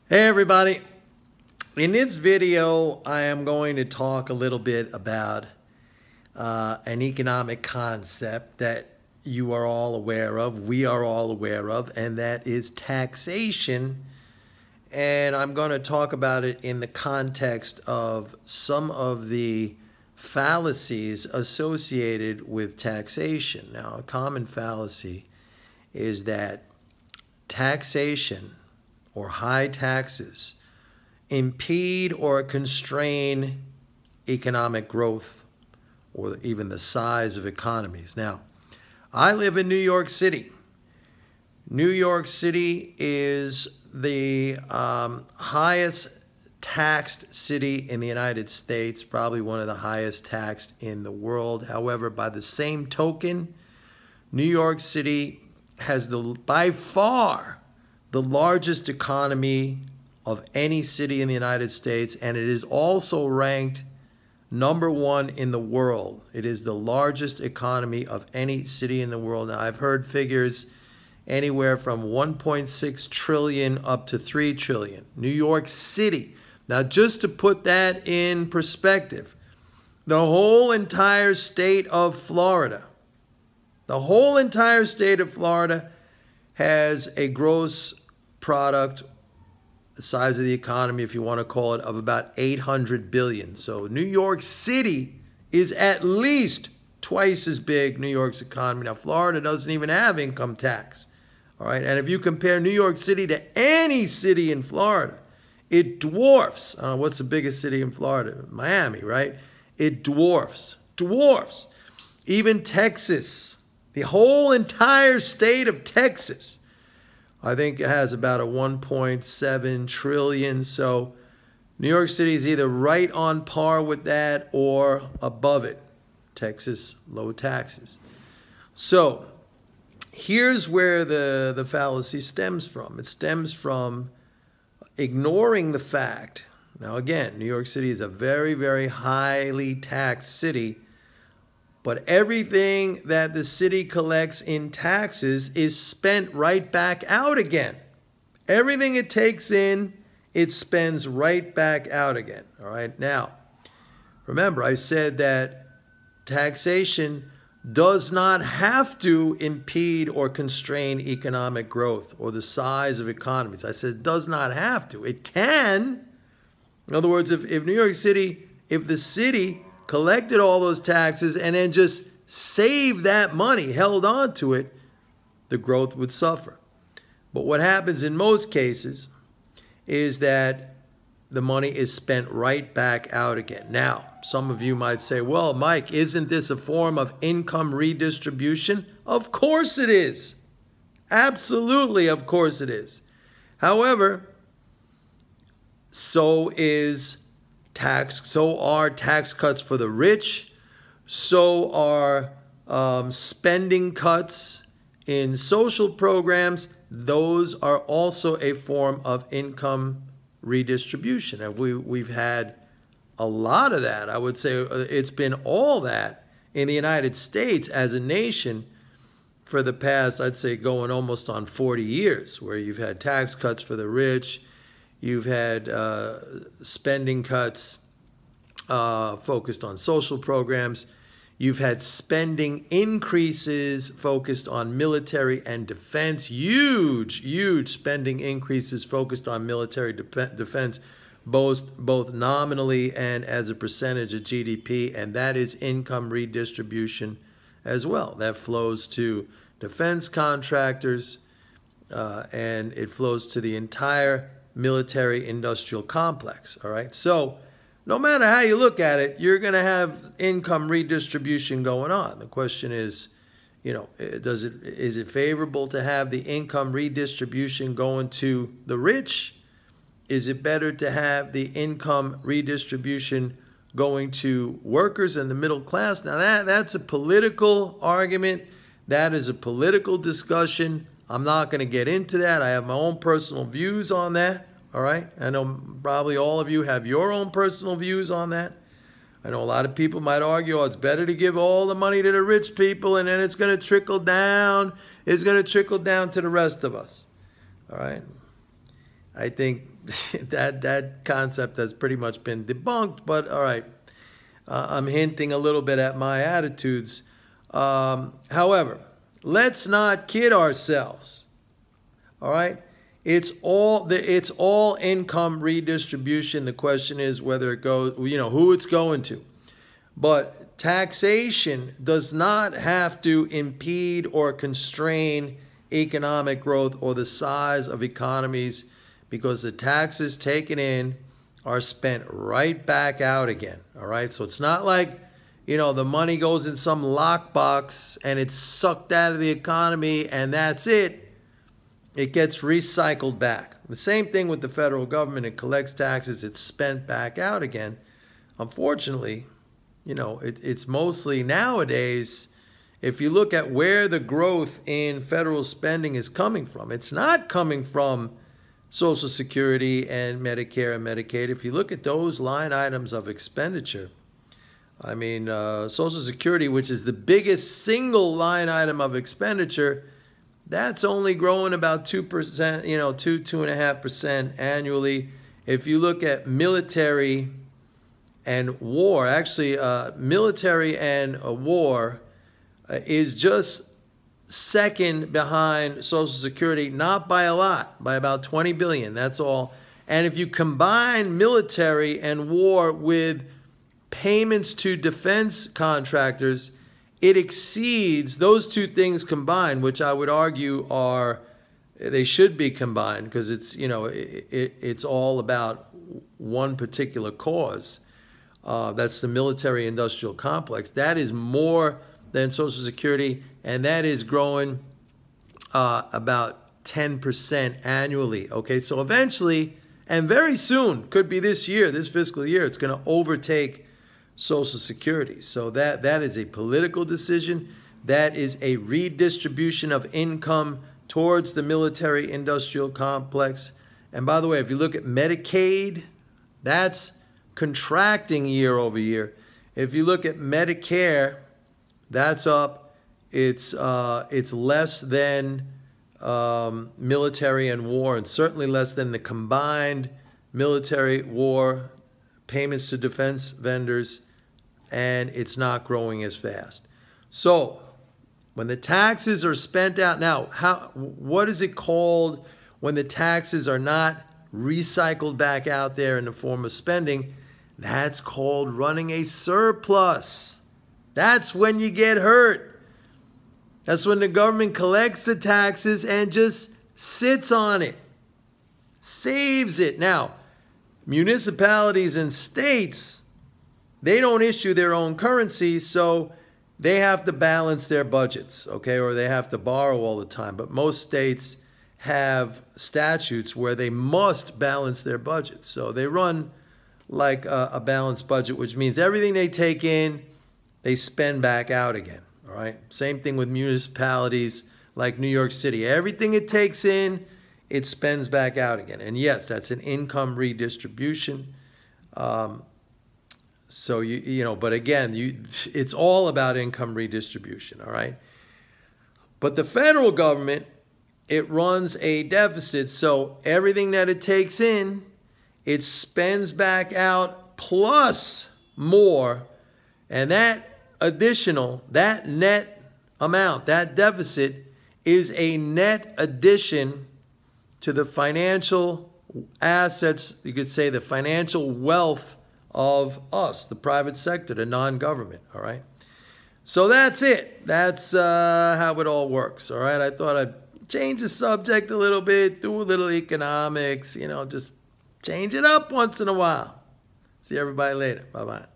Hey everybody, in this video I am going to talk a little bit about an economic concept that you are all aware of, we are all aware of, and that is taxation. And I'm going to talk about it in the context of some of the fallacies associated with taxation. Now, a common fallacy is that taxation or high taxes impede or constrain economic growth or even the size of economies. Now, I live in New York City. New York City is the highest taxed city in the United States, probably one of the highest taxed in the world. However, by the same token, New York City has by far the largest economy of any city in the United States, and it is also ranked number one in the world. It is the largest economy of any city in the world. Now, I've heard figures anywhere from 1.6 trillion up to 3 trillion. New York City. Now, just to put that in perspective, the whole entire state of Florida, has a gross product, the size of the economy, if you want to call it, of about 800 billion. So New York City is at least twice as big, New York's economy. Now, Florida doesn't even have income tax. All right. And if you compare New York City to any city in Florida, it dwarfs. What's the biggest city in Florida? Miami, right? It dwarfs. Even Texas, the whole entire state of Texas, I think it has about a 1.7 trillion. So New York City is either right on par with that or above it. Texas, low taxes. So here's where the fallacy stems from. It stems from ignoring the fact. Now again, New York City is a very, very highly taxed city, but everything that the city collects in taxes is spent right back out again. Everything it takes in, it spends right back out again. All right. Now, remember, I said that taxation does not have to impede or constrain economic growth or the size of economies. I said it does not have to. It can. In other words, if New York City, if the city collected all those taxes and then just saved that money, held on to it, the growth would suffer. But what happens in most cases is that the money is spent right back out again. Now, some of you might say, well, Mike, isn't this a form of income redistribution? Of course it is. Absolutely, of course it is. However, so are tax cuts for the rich, so are spending cuts in social programs. Those are also a form of income redistribution. And we've had a lot of that. I would say it's been all that in the United States as a nation for the past, I'd say, going almost on 40 years, where you've had tax cuts for the rich, you've had spending cuts focused on social programs. You've had spending increases focused on military and defense. Huge spending increases focused on military defense, both nominally and as a percentage of GDP. And that is income redistribution as well. That flows to defense contractors and it flows to the entire military industrial complex. All right. So no matter how you look at it, you're going to have income redistribution going on. The question is, is it favorable to have the income redistribution going to the rich? Is it better to have the income redistribution going to workers and the middle class? Now that's a political argument. That is a political discussion. I'm not going to get into that. I have my own personal views on that. All right. I know probably all of you have your own personal views on that. I know a lot of people might argue, it's better to give all the money to the rich people and then it's going to trickle down. It's going to trickle down to the rest of us. All right. I think that concept has pretty much been debunked, but all right. I'm hinting a little bit at my attitudes. However, let's not kid ourselves. All right? It's all income redistribution. The question is whether it goes, who it's going to. But taxation does not have to impede or constrain economic growth or the size of economies, because the taxes taken in are spent right back out again. All right? So it's not like, the money goes in some lockbox and it's sucked out of the economy and that's it. It gets recycled back. The same thing with the federal government. It collects taxes, it's spent back out again. Unfortunately, it's mostly nowadays, if you look at where the growth in federal spending is coming from, it's not coming from Social Security and Medicare and Medicaid. If you look at those line items of expenditure, Social Security, which is the biggest single line item of expenditure, that's only growing about 2%, 2.5% annually. If you look at military and war, actually, military and war is just second behind Social Security, not by a lot, by about 20 billion. That's all. And if you combine military and war with payments to defense contractors, it exceeds those two things combined, which I would argue they should be combined, because it's all about one particular cause. That's the military industrial complex. That is more than Social Security, and that is growing about 10% annually. Okay, so eventually, and very soon, could be this year, this fiscal year, it's going to overtake Social Security. So that is a political decision. That is a redistribution of income towards the military industrial complex. And by the way, if you look at Medicaid, that's contracting year over year. If you look at Medicare, that's up. It's less than military and war, and certainly less than the combined military war payments to defense vendors, and it's not growing as fast. So when the taxes are spent out, now what is it called when the taxes are not recycled back out there in the form of spending? That's called running a surplus. That's when you get hurt. That's when the government collects the taxes and just sits on it, saves it. Now, municipalities and states, they don't issue their own currency, so they have to balance their budgets, okay, or they have to borrow all the time. But most states have statutes where they must balance their budgets. So they run like a balanced budget, which means everything they take in, they spend back out again, all right? Same thing with municipalities like New York City. Everything it takes in, it spends back out again. And yes, that's an income redistribution. So, but again, it's all about income redistribution, all right? But the federal government, it runs a deficit. So everything that it takes in, it spends back out plus more. And that net amount, that deficit, is a net addition to the financial assets, you could say the financial wealth of us, the private sector, the non-government, all right? So that's it. That's how it all works, all right? I thought I'd change the subject a little bit, do a little economics, just change it up once in a while. See everybody later. Bye-bye.